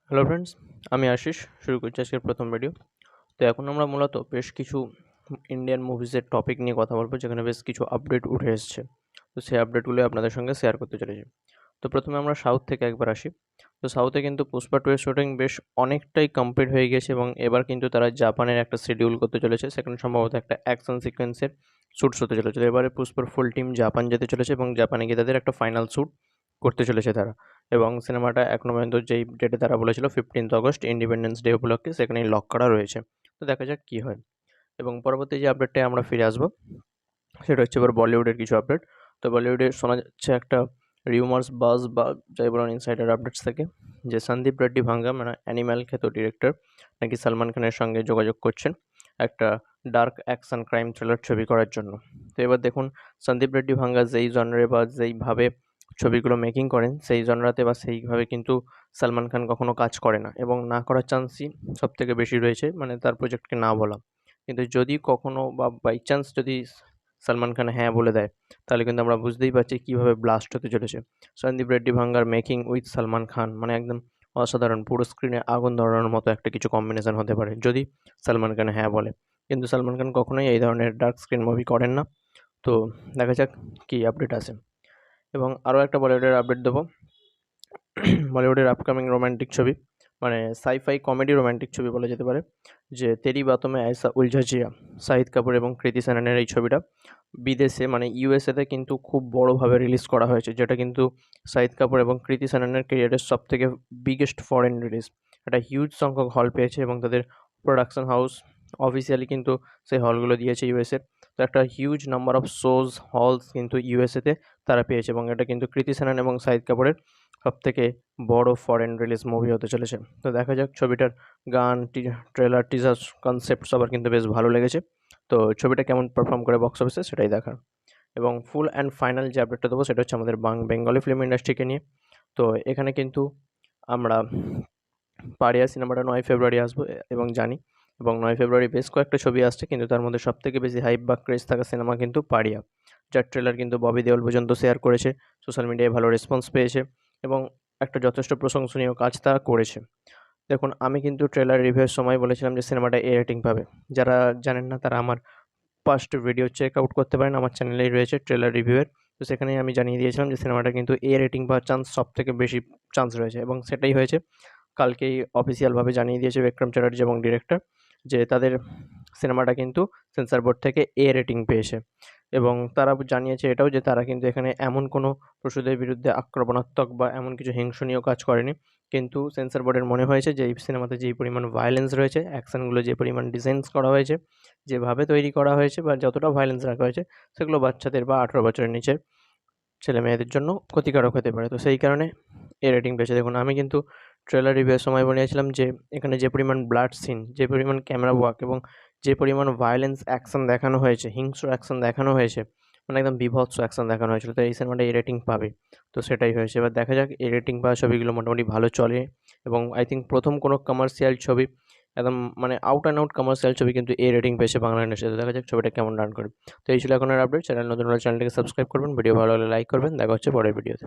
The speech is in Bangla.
হ্যালো ফ্রেন্ডস, আমি আশিস। শুরু করছি আজকের প্রথম ভিডিও। তো এখন আমরা মূলত বেশ কিছু ইন্ডিয়ান মুভিজের টপিক নিয়ে কথা বলবো, যেখানে বেশ কিছু আপডেট উঠে এসছে। তো সেই আপডেটগুলো আপনাদের সঙ্গে শেয়ার করতে চলেছি। তো প্রথমে আমরা সাউথ থেকে একবার আসি। তো সাউথে কিন্তু পুষ্পা 2 এর শুটিং বেশ অনেকটাই কমপ্লিট হয়ে গেছে এবং এবার কিন্তু তারা জাপানের একটা শিডিউল করতে চলেছে। সেখানে সম্ভবত একটা অ্যাকশন সিকোয়েন্সের শুটস হতে চলেছে। তো এবারে পুষ্পার ফুল টিম জাপান যেতে চলেছে এবং জাপানে গিয়ে তাদের একটা ফাইনাল শুট করতে চলেছে তারা। এবং সিনেমাটা এখনো পর্যন্ত যেই ডেটে তারা বলেছিল 15th অগস্ট ইন্ডিপেন্ডেন্স ডে উপলক্ষে সেখানেই লক করা রয়েছে। তো দেখা যাক কী হয়। এবং পরবর্তী যে আপডেটটায় আমরা ফিরে আসবো সেটা হচ্ছে এবার বলিউডের কিছু আপডেট। তো বলিউডে শোনা যাচ্ছে একটা রিউমার্স বাজ বা যাই বলুন ইনসাইডার আপডেটস থেকে, যে সন্দীপ রেড্ডি ভাঙ্গা মানে অ্যানিম্যাল খ্যাত ডিরেক্টর নাকি সালমান খানের সঙ্গে যোগাযোগ করছেন একটা ডার্ক অ্যাকশন ক্রাইম থ্রিলার ছবি করার জন্য। তো এবার দেখুন, সন্দীপ রেড্ডি ভাঙ্গা যেই জনরে বা যেইভাবে ছবিগুলো মেকিং করেন সেই জনরাতে বা সেইভাবে কিন্তু সালমান খান কখনো কাজ করে না এবং না করার চান্সই সবথেকে বেশি রয়েছে, মানে তার প্রজেক্টকে না বলা। কিন্তু যদি কখনো বা বাই চান্স যদি সালমান খান হ্যাঁ বলে দেয়, তাহলে কিন্তু আমরা বুঝতেই পারছি কীভাবে ব্লাস্ট হতে চলেছে। সন্দীপ রেড্ডি ভাঙ্গার মেকিং উইথ সালমান খান মানে একদম অসাধারণ, পুরো স্ক্রিনে আগুন ধরানোর মতো একটা কিছু কম্বিনেশন হতে পারে যদি সালমান খান হ্যাঁ বলে। কিন্তু সালমান খান কখনোই এই ধরনের ডার্ক স্ক্রিন মুভি করেন না। তো দেখা যাক কী আপডেট আসে। এবং আরও একটা বলিউডের আপডেট দেবো। বলিউডের আপকামিং রোমান্টিক ছবি, মানে সাই-ফাই কমেডি রোমান্টিক ছবি বলা যেতে পারে, যে তেরি বাতোঁ মে আয়সা উলঝা জিয়া, শাহিদ কাপুর এবং কৃতি সেননের এই ছবিটা বিদেশে মানে ইউএসএতে কিন্তু খুব বড়োভাবে রিলিজ করা হয়েছে, যেটা কিন্তু শাহিদ কাপুর এবং কৃতি সেননের ক্যারিয়ারের সবথেকে বিগেস্ট ফরেন রিলিজ। একটা হিউজ সংখ্যক হল পেয়েছে এবং তাদের প্রোডাকশন হাউস অফিসিয়ালি কিন্তু সেই হলগুলো দিয়েছে ইউএসএর। তো একটা huge number of shows halls কিন্তু ইউএসএতে তারা পেয়েছে এবং এটা কিন্তু কৃতি সেনন এবং শাহিদ কাপুরের সবথেকে বড় ফরেন রিলিজ মুভি হতে চলেছে। তো দেখা যাক ছবিটার গান, ট্রেলার, টিজার, কনসেপ্ট সবার কিন্তু বেশ ভালো লেগেছে। তো ছবিটা কেমন পারফর্ম করে বক্স অফিসে সেটাই দেখার। এবং ফুল অ্যান্ড ফাইনাল যে আপডেটটা দেবো সেটা হচ্ছে আমাদের বেঙ্গলি ফিল্ম ইন্ডাস্ট্রিকে নিয়ে। তো এখানে কিন্তু আমরা পাড়িয়া সিনেমাটা 9 ফেব্রুয়ারি আসবো এবং জানি, এবং 9 ফেব্রুয়ারি বেশ কয়েকটা ছবি আসছে, কিন্তু তার মধ্যে সবথেকে বেশি হাইপ বা ক্রেজ থাকা সিনেমা কিন্তু পাড়িয়া, যার ট্রেলার কিন্তু ববি দেওল পর্যন্ত শেয়ার করেছে, সোশ্যাল মিডিয়ায় ভালো রেসপন্স পেয়েছে এবং একটা যথেষ্ট প্রশংসনীয় কাজ তারা করেছে। দেখুন, আমি কিন্তু ট্রেলার রিভিউয়ের সময় বলেছিলাম যে সিনেমাটা এ রেটিং পাবে। যারা জানেন না তারা আমার ফার্স্ট ভিডিও চেক আউট করতে পারেন, আমার চ্যানেলেই রয়েছে ট্রেলার রিভিউয়ের। তো সেখানেই আমি জানিয়ে দিয়েছিলাম যে সিনেমাটা কিন্তু এ রেটিং পাওয়ার চান্স সবথেকে বেশি চান্স রয়েছে এবং সেটাই হয়েছে। কালকেই অফিসিয়ালভাবে জানিয়ে দিয়েছে বিক্রম চ্যাটার্জি এবং ডিরেক্টর যে তাদের সিনেমাটা কিন্তু সেন্সর বোর্ড থেকে এ রেটিং পেয়েছে এবং তারা জানিয়েছে এটাও যে তারা কিন্তু এখানে এমন কোনো পশুদের বিরুদ্ধে আক্রমণাত্মক বা এমন কিছু হিংসনীয় কাজ করেনি। কিন্তু সেন্সর বোর্ডের মনে হয়েছে যে এই সিনেমাতে যেই পরিমাণ ভায়োলেন্স রয়েছে, অ্যাকশনগুলো যে পরিমাণ ডিজাইনস করা হয়েছে, যেভাবে তৈরি করা হয়েছে বা যতটা ভায়োলেন্স রাখা হয়েছে, সেগুলো বাচ্চাদের বা 18 বছরের নিচের ছেলেমেয়েদের জন্য ক্ষতিকারক হতে পারে। তো সেই কারণে এ রেটিং পেয়েছে। দেখুন, আমি কিন্তু ট্রেলার রিভিউয়ের সময় বলেছিলাম যে এখানে যে পরিমাণ ব্লাড সিন, যে পরিমাণ ক্যামেরা ওয়ার্ক এবং যে পরিমাণ ভায়োলেন্স অ্যাকশন দেখানো হয়েছে, হিংস্র অ্যাকশন দেখানো হয়েছে, মানে একদম বীভৎস অ্যাকশন দেখানো হয়েছিল। তো এই সিনেমাটা এ রেটিং পাবে। তো সেটাই হয়েছে। এবার দেখা যাক, এ রেটিং পাওয়া ছবিগুলো মোটামুটি ভালো চলে এবং আই থিংক প্রথম কোনো কমার্শিয়াল ছবি, একদম মানে আউট অ্যান্ড আউট কমার্শিয়াল ছবি কিন্তু এ রেটিং পেয়েছে বাংলা ইন্ডাস্ট্রিতে। দেখা যাক ছবিটা কেমন রান করে। তো এই ছিল এখনের আপডেট। চ্যানেল নতুন হলে চ্যানেলটিকে সাবস্ক্রাইব করবেন। ভিডিও ভালো লাগলে লাইক করবেন। দেখা হচ্ছে পরের ভিডিওতে।